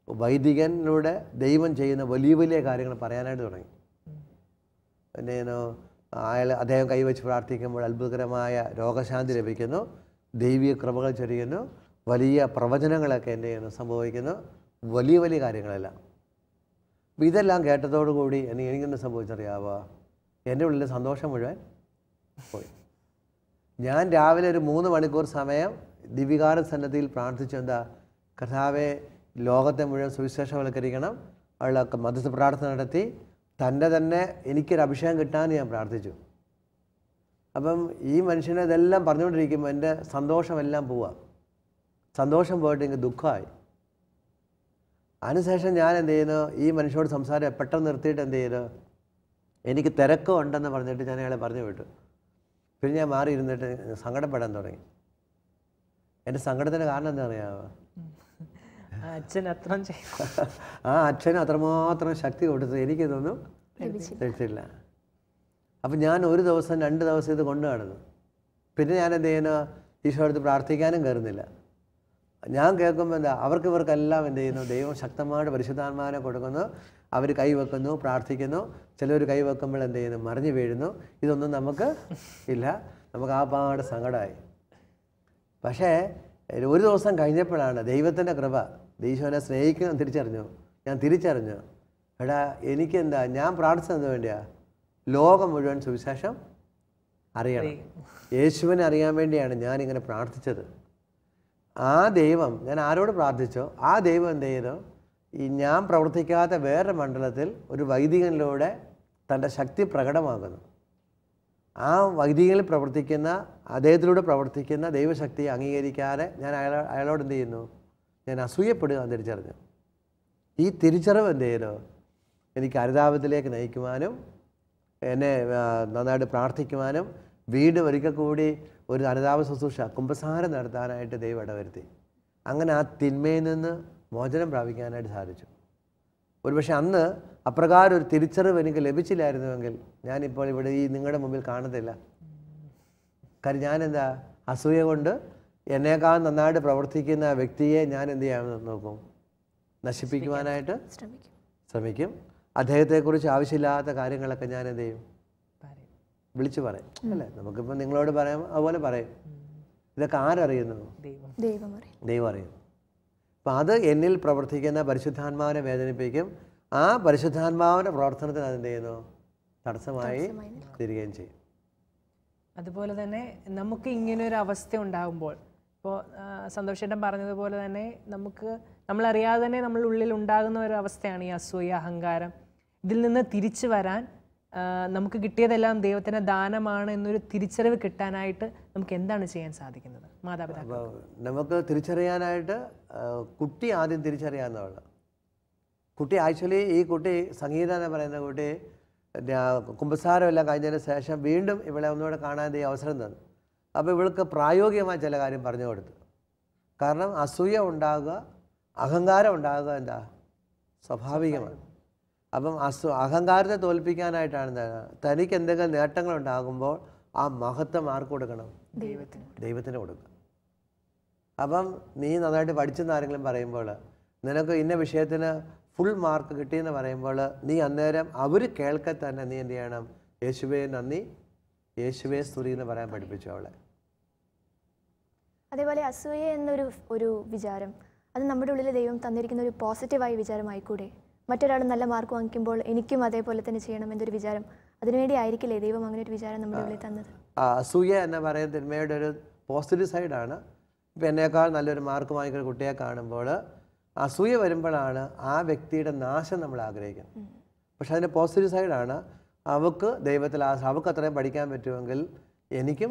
വൈദികനിലൂടെ ദൈവം ചെയ്യുന്ന വലിയ വലിയ കാര്യങ്ങൾ പറയാനായിട്ട് തുടങ്ങി. എന്ത് ചെയ്യുന്നു, അദ്ദേഹം കൈവച്ച് പ്രാർത്ഥിക്കുമ്പോൾ അത്ഭുതകരമായ രോഗശാന്തി ലഭിക്കുന്നു, ദൈവീയ കൃപകൾ ചൊരിയുന്നു, വലിയ പ്രവചനങ്ങളൊക്കെ എന്ത് ചെയ്യുന്നു സംഭവിക്കുന്നു, വലിയ വലിയ കാര്യങ്ങളെല്ലാം. അപ്പം ഇതെല്ലാം കേട്ടതോടുകൂടി എനിക്കെന്ത് സംഭവിച്ചറിയാവുക, എൻ്റെ ഉള്ളിൽ സന്തോഷം മുഴുവൻ പോയി. ഞാൻ രാവിലെ ഒരു 3 മണിക്കൂർ സമയം ദിവികാര സന്നദ്ധിയിൽ പ്രാർത്ഥിച്ചു, എന്താ, കർത്താവെ ലോകത്തെ മുഴുവൻ സുവിശേഷവൽക്കരിക്കണം, അവളൊക്കെ മധ്യസ്ഥ പ്രാർത്ഥന നടത്തി തന്നെ എനിക്കൊരു അഭിഷേകം കിട്ടാൻ ഞാൻ പ്രാർത്ഥിച്ചു. അപ്പം ഈ മനുഷ്യനെ ഇതെല്ലാം പറഞ്ഞുകൊണ്ടിരിക്കുമ്പോൾ എൻ്റെ സന്തോഷമെല്ലാം പോവുക. സന്തോഷം പോയിട്ട് എനിക്ക് ദുഃഖമായി. അതിനുശേഷം ഞാൻ എന്ത് ചെയ്യുന്നു, ഈ മനുഷ്യനോട് സംസാരം പെട്ടെന്ന് നിർത്തിയിട്ട് എന്ത് ചെയ്തു, എനിക്ക് തിരക്കുണ്ടെന്ന് പറഞ്ഞിട്ട് ഞാൻ അയാളെ പറഞ്ഞു വിട്ടു. പിന്നെ ഞാൻ മാറി ഇരുന്നിട്ട് സങ്കടപ്പെടാൻ തുടങ്ങി. എൻ്റെ സങ്കടത്തിൻ്റെ കാരണം എന്താ അറിയാമോ, ആ അച്ഛന് അത്രമാത്രം ശക്തി കൊടുത്ത് എനിക്കിതൊന്നും ലഭിച്ചില്ല. അപ്പം ഞാൻ ഒരു ദിവസം 2 ദിവസം ഇത് കൊണ്ടു നടന്നു. പിന്നെ ഞാൻ എന്ത് ചെയ്യുന്നു, ഈശോ അടുത്ത് പ്രാർത്ഥിക്കാനും കയറുന്നില്ല. ഞാൻ കേൾക്കുമ്പോൾ എന്താ, ഇവർക്കെല്ലാം എന്ത് ചെയ്യുന്നു, ദൈവം ശക്തമായിട്ട് പരിശുദ്ധാത്മാവിനെ കൊടുക്കുന്നു, അവർ കൈവെക്കുന്നു, പ്രാർത്ഥിക്കുന്നു. ചിലർ കൈവെക്കുമ്പോൾ എന്ത് ചെയ്യുന്നു, മറിഞ്ഞു വീഴുന്നു. ഇതൊന്നും നമുക്ക് ഇല്ല. നമുക്ക് ആ പാട് സങ്കടമായി. പക്ഷേ ഒരു ദിവസം കഴിഞ്ഞപ്പോഴാണ് ദൈവത്തിൻ്റെ കൃപ, ഈശോനെ സ്നേഹിക്കുന്ന തിരിച്ചറിഞ്ഞു. ഞാൻ തിരിച്ചറിഞ്ഞു, എടാ എനിക്കെന്താ, ഞാൻ പ്രാർത്ഥിച്ചത് വേണ്ടിയാ, ലോകം മുഴുവൻ സുവിശേഷം അറിയണം, യേശുവിനെ അറിയാൻ വേണ്ടിയാണ് ഞാനിങ്ങനെ പ്രാർത്ഥിച്ചത്. ആ ദൈവം, ഞാൻ ആരോട് പ്രാർത്ഥിച്ചോ ആ ദൈവം എന്ത് ചെയ്തു, ഈ ഞാൻ പ്രവർത്തിക്കാത്ത വേറൊരു മണ്ഡലത്തിൽ ഒരു വൈദികനിലൂടെ തൻ്റെ ശക്തി പ്രകടമാകുന്നു. ആ വൈദികനിൽ പ്രവർത്തിക്കുന്ന, അദ്ദേഹത്തിലൂടെ പ്രവർത്തിക്കുന്ന ദൈവശക്തിയെ അംഗീകരിക്കാതെ ഞാൻ അയാളോട് എന്ത് ചെയ്യുന്നു, ഞാൻ അസൂയപ്പെടുക എന്ന് തിരിച്ചറിഞ്ഞു. ഈ തിരിച്ചറിവ് എന്ത് ചെയ്തു, എനിക്ക് അനുതാപത്തിലേക്ക് നയിക്കുവാനും എന്നെ നന്നായിട്ട് പ്രാർത്ഥിക്കുവാനും വീണ്ടും ഒരിക്കൽ കൂടി ഒരു അനുതാപ ശുശ്രൂഷ കുമ്പസാരം നടത്താനായിട്ട് ദൈവം ഇടവരുത്തി. അങ്ങനെ ആ തിന്മയിൽ നിന്ന് മോചനം പ്രാപിക്കാനായിട്ട് സാധിച്ചു. ഒരുപക്ഷെ അന്ന് അപ്രകാരം ഒരു തിരിച്ചറിവ് എനിക്ക് ലഭിച്ചില്ലായിരുന്നുവെങ്കിൽ ഞാനിപ്പോൾ ഇവിടെ ഈ നിങ്ങളുടെ മുമ്പിൽ കാണത്തില്ല. കാര്യം ഞാനെന്താ, അസൂയ കൊണ്ട് എന്നേക്കാൾ നന്നായിട്ട് പ്രവർത്തിക്കുന്ന വ്യക്തിയെ ഞാൻ എന്ത് ചെയ്യാമെന്ന് നോക്കും, നശിപ്പിക്കുവാനായിട്ട് ശ്രമിക്കും. അദ്ദേഹത്തെക്കുറിച്ച് ആവശ്യമില്ലാത്ത കാര്യങ്ങളൊക്കെ ഞാൻ എന്ത് ചെയ്യും, വിളിച്ചു പറയും. അല്ലേ, നമുക്കിപ്പോൾ നിങ്ങളോട് പറയാം, അതുപോലെ പറയും. ഇതൊക്കെ ആരറിയുന്നു, ദൈവം അറിയും. അപ്പം അത് എന്നിൽ പ്രവർത്തിക്കുന്ന പരിശുദ്ധാത്മാവിനെ വേദനിപ്പിക്കും. ആ പരിശുദ്ധാത്മാവിൻ്റെ പ്രവർത്തനത്തിന് അതെന്ത് ചെയ്യുന്നു, തടസ്സമായി തീരുകയും ചെയ്യും. അതുപോലെ തന്നെ നമുക്ക് ഇങ്ങനൊരു അവസ്ഥ ഉണ്ടാകുമ്പോൾ, ഇപ്പോൾ സന്തോഷേട്ടൻ പറഞ്ഞതുപോലെ തന്നെ നമ്മളറിയാതെ തന്നെ നമ്മളുടെ ഉള്ളിൽ ഉണ്ടാകുന്ന ഒരു അവസ്ഥയാണ് ഈ അസൂയ, അഹങ്കാരം. ഇതിൽ നിന്ന് തിരിച്ചു വരാൻ, നമുക്ക് കിട്ടിയതെല്ലാം ദൈവത്തിൻ്റെ ദാനമാണ് എന്നൊരു തിരിച്ചറിവ് കിട്ടാനായിട്ട് നമുക്ക് എന്താണ് ചെയ്യാൻ സാധിക്കുന്നത്? മാതാപിതാക്കൾ നമുക്ക് തിരിച്ചറിയാനായിട്ട് കുട്ടി ആദ്യം തിരിച്ചറിയാവുന്നതാണ്. കുട്ടി ആക്ച്വലി ഈ കുട്ടി സംഗീത എന്ന് പറയുന്ന കുട്ടി കുമ്പസാരമെല്ലാം കഴിഞ്ഞതിന് ശേഷം വീണ്ടും ഇവളെ ഒന്നുകൂടെ കാണാൻ ഈ അവസരം തന്നു. അപ്പോൾ ഇവൾക്ക് പ്രായോഗികമായ ചില കാര്യം പറഞ്ഞു കൊടുത്തു. കാരണം അസൂയ ഉണ്ടാകുക, അഹങ്കാരം ഉണ്ടാകുക എന്താ സ്വാഭാവികമാണ്. അപ്പം അഹങ്കാരത്തെ തോൽപ്പിക്കാനായിട്ടാണ് എന്താണ്, തനിക്ക് എന്തെങ്കിലും നേട്ടങ്ങളുണ്ടാകുമ്പോൾ ആ മഹത്വം ആർക്ക് കൊടുക്കണം, ദൈവത്തിന് കൊടുക്കുക. അപ്പം നീ നന്നായിട്ട് പഠിച്ചെന്ന് ആരെങ്കിലും പറയുമ്പോൾ, നിനക്ക് ഇന്ന വിഷയത്തിന് ഫുൾ മാർക്ക് കിട്ടിയെന്ന് പറയുമ്പോൾ, നീ അന്നേരം അവർ കേൾക്കെ തന്നെ നീ എന്ത് ചെയ്യണം, യേശുവേ നന്ദി, യേശുവേ സ്തുതി എന്ന് പറയാൻ പഠിപ്പിച്ചു അവളെ. അതേപോലെ അസൂയ എന്നൊരു വിചാരം, അത് നമ്മുടെ ഉള്ളിൽ ദൈവം തന്നിരിക്കുന്ന ഒരു പോസിറ്റീവായ വിചാരമായിക്കൂടെ? മറ്റൊരാൾ നല്ല മാർക്ക് വാങ്ങിക്കുമ്പോൾ എനിക്കും അതേപോലെ തന്നെ ചെയ്യണം എന്നൊരു വിചാരം, അതിനുവേണ്ടി ആയിരിക്കില്ലേ ദൈവം അങ്ങനെ ഒരു വിചാരം നമ്മുടെ ഉള്ളിൽ തന്നത്? അസൂയ എന്ന് പറയുന്ന തിന്മയുടെ ഒരു പോസിറ്റീവ് സൈഡാണ്. ഇപ്പം എന്നേക്കാൾ നല്ലൊരു മാർക്ക് വാങ്ങിക്കുന്ന കുട്ടിയെ കാണുമ്പോൾ അസൂയ വരുമ്പോഴാണ് ആ വ്യക്തിയുടെ നാശം നമ്മൾ ആഗ്രഹിക്കുന്നത്. പക്ഷെ അതിൻ്റെ പോസിറ്റീവ് സൈഡാണ്, അവൾക്ക് ദൈവത്തിൽ അവൾക്ക് അത്രയും പഠിക്കാൻ പറ്റുമെങ്കിൽ എനിക്കും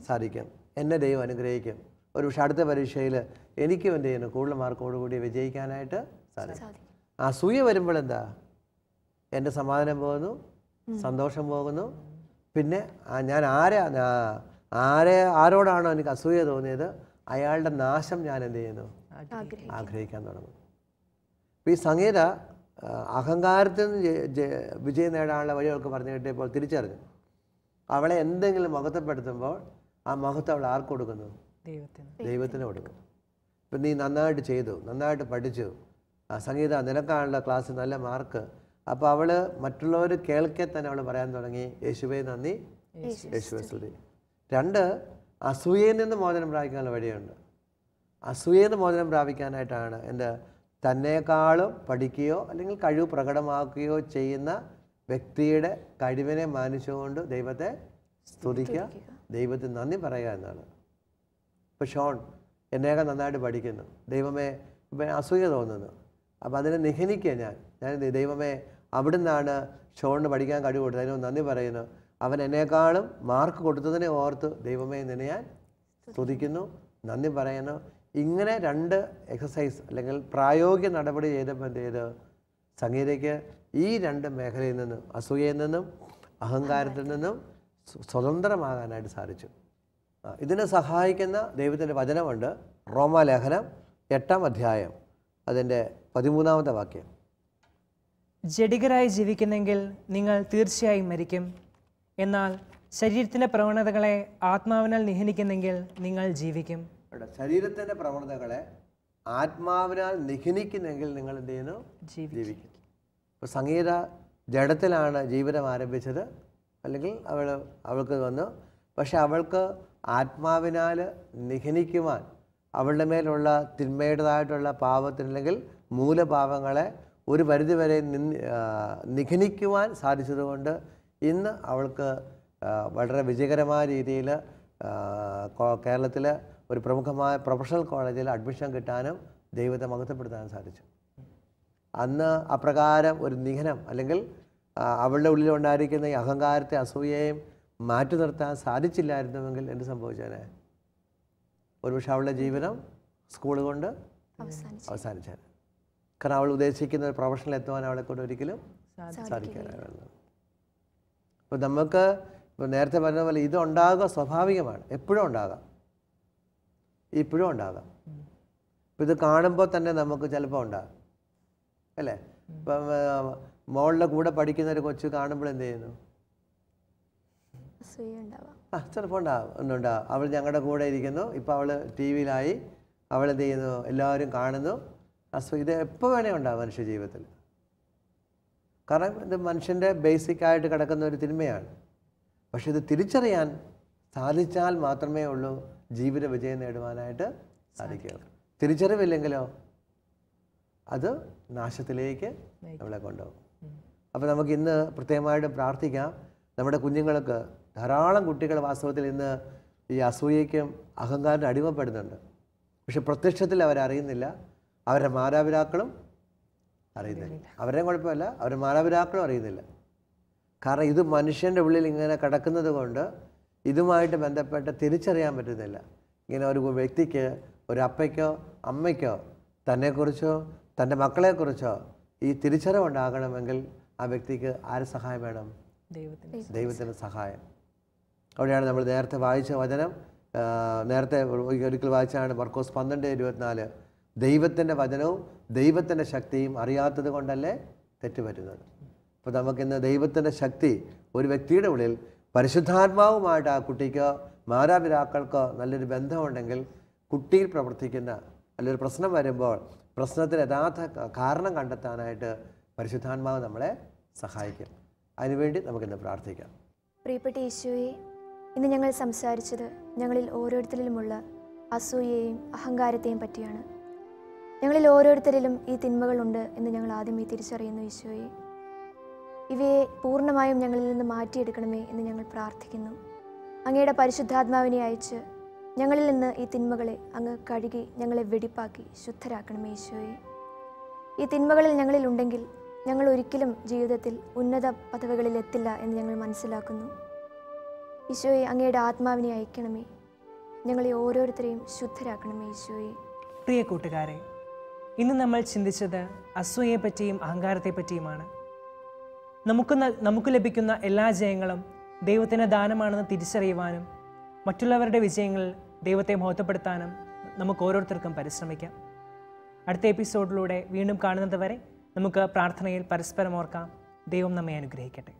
സാധിക്കും, എന്നെ ദൈവം അനുഗ്രഹിക്കും. ഒരു പക്ഷെ അടുത്ത പരീക്ഷയിൽ എനിക്കും എന്ത് ചെയ്യുന്നു കൂടുതൽ മാർക്കോടുകൂടി വിജയിക്കാനായിട്ട് സാധിക്കും. അസൂയ വരുമ്പോൾ എന്താ, എൻ്റെ സമാധാനം പോകുന്നു, സന്തോഷം പോകുന്നു. പിന്നെ ഞാൻ ആരോടാണോ എനിക്ക് അസൂയ തോന്നിയത് അയാളുടെ നാശം ഞാൻ എന്ത് ചെയ്യുന്നു ആഗ്രഹിക്കാൻ തുടങ്ങും. അപ്പോൾ ഈ സംഗീത അഹങ്കാരത്തിൽ നിന്ന് വിജയം നേടാനുള്ള വഴി അവൾക്ക് പറഞ്ഞു കിട്ടിയപ്പോൾ തിരിച്ചറിഞ്ഞു. അവളെ എന്തെങ്കിലും മഹത്വപ്പെടുത്തുമ്പോൾ ആ മഹത്വം അവൾ ആർക്ക് കൊടുക്കുന്നു? ദൈവത്തിന് കൊടുക്കും. ഇപ്പം നീ നന്നായിട്ട് ചെയ്തു, നന്നായിട്ട് പഠിച്ചു, സംഗീത നിനക്കാണുള്ള ക്ലാസ്സിൽ നല്ല മാർക്ക്. അപ്പോൾ അവൾ മറ്റുള്ളവർ കേൾക്കെ തന്നെ അവൾ പറയാൻ തുടങ്ങി, യേശുവേ നന്ദി, യേശുവേ സ്തുതി. 2, അസൂയയിൽ നിന്ന് മോചനം പ്രാപിക്കാനുള്ള വഴിയുണ്ട്. അസൂയയിൽ നിന്ന് മോചനം പ്രാപിക്കാനായിട്ടാണ് തന്നേക്കാളും പഠിക്കുകയോ അല്ലെങ്കിൽ കഴിവ് പ്രകടമാക്കുകയോ ചെയ്യുന്ന വ്യക്തിയുടെ കഴിവിനെ മാനിച്ചുകൊണ്ട് ദൈവത്തെ സ്തുതിക്കുക, ദൈവത്തിന് നന്ദി പറയുക എന്നാണ്. ഇപ്പോൾ ഷോൺ എന്നേക്കാൾ നന്നായിട്ട് പഠിക്കുന്നു, ദൈവമേ ഇപ്പം അസൂയ തോന്നുന്നു. അപ്പം അതിനെ നിഹനിക്കുക ഞാൻ ദൈവമേ അവിടുന്നാണ് ഷോണിന് പഠിക്കാൻ കഴിവ് കൊടുത്തത്, അതിന് നന്ദി പറയുന്നു. അവൻ എന്നേക്കാളും മാർക്ക് കൊടുത്തതിനെ ഓർത്ത് ദൈവമേ നിന്നെ ഞാൻ സ്തുതിക്കുന്നു, നന്ദി പറയുന്നു. ഇങ്ങനെ 2 എക്സസൈസ് അല്ലെങ്കിൽ പ്രായോഗിക നടപടി ചെയ്തപ്പോൾ എന്ത് ചെയ്ത് സംഗീതയ്ക്ക് ഈ 2 മേഖലയിൽ നിന്നും, അസൂയയിൽ നിന്നും അഹങ്കാരത്തിൽ നിന്നും സ്വതന്ത്രമാകാനായിട്ട് സാധിച്ചു. ഇതിനെ സഹായിക്കുന്ന ദൈവത്തിൻ്റെ വചനമുണ്ട്. റോമാലേഖനം 8-ാം അധ്യായം അതിൻ്റെ 13-ാമത്തെ വാക്യം. ജഡികരായി ജീവിക്കുന്നെങ്കിൽ നിങ്ങൾ തീർച്ചയായും മരിക്കും. എന്നാൽ ശരീരത്തിൻ്റെ പ്രവണതകളെ ആത്മാവിനാൽ നിഹനിക്കുന്നെങ്കിൽ നിങ്ങൾ ജീവിക്കും. ശരീരത്തിൻ്റെ പ്രവണതകളെ ആത്മാവിനാൽ നിഹനിക്കുന്നെങ്കിൽ നിങ്ങൾ എന്ത് ചെയ്യുന്നു? ജീവിക്കും. ഇപ്പോൾ സംഗീത ജഡത്തിലാണ് ജീവിതം ആരംഭിച്ചത്, അല്ലെങ്കിൽ അവൾക്ക് വന്നു. പക്ഷെ അവൾക്ക് ആത്മാവിനാൽ നിഹനിക്കുവാൻ, അവളുടെ മേലുള്ള തിന്മയുടേതായിട്ടുള്ള പാപത്തിന് അല്ലെങ്കിൽ മൂലപാപങ്ങളെ ഒരു പരിധിവരെ നിഹനിക്കുവാൻ സാധിച്ചതുകൊണ്ട് ഇന്ന് അവൾക്ക് വളരെ വിജയകരമായ രീതിയിൽ കേരളത്തിൽ ഒരു പ്രമുഖമായ പ്രൊഫഷണൽ കോളേജിൽ അഡ്മിഷൻ കിട്ടാനും ദൈവത്തെ മഹത്വപ്പെടുത്താനും സാധിച്ചു. അന്ന് അപ്രകാരം ഒരു നിഹനം അല്ലെങ്കിൽ അവളുടെ ഉള്ളിലുണ്ടായിരിക്കുന്ന ഈ അഹങ്കാരത്തെ അസൂയയും മാറ്റി നിർത്താൻ സാധിച്ചില്ലായിരുന്നുവെങ്കിൽ എന്ത് സംഭവിച്ചേനെ? ഒരുപക്ഷെ അവളുടെ ജീവിതം സ്കൂൾ കൊണ്ട് അവസാനിച്ചേനെ. കാരണം അവൾ ഉദ്ദേശിക്കുന്ന ഒരു പ്രൊഫഷനിൽ എത്തുവാൻ അവളെ കൊണ്ട് ഒരിക്കലും സാധിക്കാനാണ്. അപ്പോൾ നമുക്ക് ഇപ്പോൾ നേരത്തെ പറഞ്ഞ പോലെ ഇതുണ്ടാകുക സ്വാഭാവികമാണ്, എപ്പോഴും ഉണ്ടാകാം, ഇപ്പോഴും ഉണ്ടാകാം. ഇപ്പം ഇത് കാണുമ്പോൾ തന്നെ നമുക്ക് ചിലപ്പോൾ ഉണ്ടാകും അല്ലേ? ഇപ്പം മോളുടെ കൂടെ പഠിക്കുന്ന ഒരു കൊച്ചു കാണുമ്പോൾ എന്ത് ചെയ്യുന്നു? ചിലപ്പോൾ ഒന്നുണ്ടാകും. അവൾ ഞങ്ങളുടെ കൂടെ ഇരിക്കുന്നു, ഇപ്പം അവൾ ടി വിയിലായി, അവൾ എന്ത് ചെയ്യുന്നു? എല്ലാവരും കാണുന്നു. ഇത് എപ്പോൾ വേണേ ഉണ്ടാകും മനുഷ്യ ജീവിതത്തിൽ. കാരണം ഇത് മനുഷ്യൻ്റെ ബേസിക്കായിട്ട് കിടക്കുന്ന ഒരു തിന്മയാണ്. പക്ഷെ ഇത് തിരിച്ചറിയാൻ സാധിച്ചാൽ മാത്രമേ ഉള്ളൂ ജീവിത വിജയം നേടുവാനായിട്ട് സാധിക്കുകയുള്ളൂ. തിരിച്ചറിവില്ലെങ്കിലോ അത് നാശത്തിലേക്ക് നമ്മളെ കൊണ്ടുപോകും. അപ്പോൾ നമുക്ക് ഇന്ന് പ്രത്യേകമായിട്ട് പ്രാർത്ഥിക്കാം. നമ്മുടെ കുഞ്ഞുങ്ങൾക്ക്, ധാരാളം കുട്ടികൾ വാസ്തവത്തിൽ ഇന്ന് ഈ അസൂയയ്ക്കും അഹങ്കാരത്തിന് അടിമപ്പെടുന്നുണ്ട്. പക്ഷെ പ്രത്യക്ഷത്തിൽ അവരറിയുന്നില്ല, അവരുടെ മാതാപിതാക്കളും അറിയുന്നില്ല. അവരുടെയും കുഴപ്പമില്ല, അവരുടെ മാതാപിതാക്കളും അറിയുന്നില്ല. കാരണം ഇത് മനുഷ്യൻ്റെ ഉള്ളിൽ ഇങ്ങനെ കിടക്കുന്നത് കൊണ്ട് ഇതുമായിട്ട് ബന്ധപ്പെട്ട് തിരിച്ചറിയാൻ പറ്റുന്നില്ല. ഇങ്ങനെ ഒരു വ്യക്തിക്ക്, ഒരു അപ്പയ്ക്കോ അമ്മയ്ക്കോ തന്നെക്കുറിച്ചോ തൻ്റെ മക്കളെക്കുറിച്ചോ ഈ തിരിച്ചറിവുണ്ടാകണമെങ്കിൽ ആ വ്യക്തിക്ക് ആര് സഹായം വേണം? ദൈവത്തിൻ്റെ സഹായം. അവിടെയാണ് നമ്മൾ നേരത്തെ വായിച്ച വചനം, നേരത്തെ ഒരിക്കൽ വായിച്ചാണ് മർക്കോസ് 12:24. ദൈവത്തിൻ്റെ വചനവും ദൈവത്തിൻ്റെ ശക്തിയും അറിയാത്തത് കൊണ്ടല്ലേ തെറ്റുപറ്റുന്നത്. അപ്പോൾ നമുക്കിന്ന് ദൈവത്തിൻ്റെ ശക്തി ഒരു വ്യക്തിയുടെ ഉള്ളിൽ പരിശുദ്ധാത്മാവുമായിട്ട് ആ കുട്ടിക്കോ മാതാപിതാക്കൾക്കോ നല്ലൊരു ബന്ധമുണ്ടെങ്കിൽ കുട്ടിയിൽ പ്രവർത്തിക്കുന്ന നല്ലൊരു പ്രശ്നം വരുമ്പോൾ പ്രശ്നത്തിന് യഥാർത്ഥ കാരണം കണ്ടെത്താനായിട്ട് പരിശുദ്ധാത്മാവ് നമ്മളെ സഹായിക്കും. അതിനുവേണ്ടി നമുക്കിന്ന് പ്രാർത്ഥിക്കാം. പ്രിയപ്പെട്ട യേശുവേ, ഇന്ന് ഞങ്ങൾ സംസാരിച്ചത് ഞങ്ങളിൽ ഓരോരുത്തരിലുമുള്ള അസൂയയെയും അഹങ്കാരത്തെയും പറ്റിയാണ്. ഞങ്ങളിൽ ഓരോരുത്തരിലും ഈ തിന്മകളുണ്ട് എന്ന് ഞങ്ങൾ ആദ്യമേ തിരിച്ചറിയുന്നു. യേശുവേ, ഇവയെ പൂർണ്ണമായും ഞങ്ങളിൽ നിന്ന് മാറ്റിയെടുക്കണമേ എന്ന് ഞങ്ങൾ പ്രാർത്ഥിക്കുന്നു. അങ്ങയുടെ പരിശുദ്ധാത്മാവിനെ അയച്ച് ഞങ്ങളിൽ നിന്ന് ഈ തിന്മകളെ അങ്ങ് കഴുകി ഞങ്ങളെ വെടിപ്പാക്കി ശുദ്ധരാക്കണമേ ഈശോയെ. ഈ തിന്മകളിൽ ഞങ്ങളിൽ ഉണ്ടെങ്കിൽ ഞങ്ങൾ ഒരിക്കലും ജീവിതത്തിൽ ഉന്നത പദവികളിൽ എത്തില്ല എന്ന് ഞങ്ങൾ മനസ്സിലാക്കുന്നു. ഈശോയെ, അങ്ങയുടെ ആത്മാവിനെ അയക്കണമേ. ഞങ്ങളെ ഓരോരുത്തരെയും ശുദ്ധരാക്കണമേ ഈശോയെ. പ്രിയ കൂട്ടുകാരെ, ഇന്ന് നമ്മൾ ചിന്തിച്ചത് അസൂയയെപ്പറ്റിയും അഹങ്കാരത്തെപ്പറ്റിയുമാണ്. നമുക്ക് ലഭിക്കുന്ന എല്ലാ ജയങ്ങളും ദൈവത്തിൻ്റെ ദാനമാണെന്ന് തിരിച്ചറിയുവാനും മറ്റുള്ളവരുടെ വിജയങ്ങളിൽ ദൈവത്തെ മഹത്വപ്പെടുത്താനും നമുക്ക് ഓരോരുത്തർക്കും പരിശ്രമിക്കാം. അടുത്ത എപ്പിസോഡിലൂടെ വീണ്ടും കാണുന്നത് വരെ നമുക്ക് പ്രാർത്ഥനയിൽ പരസ്പരം ഓർക്കാം. ദൈവം നമ്മെ അനുഗ്രഹിക്കട്ടെ.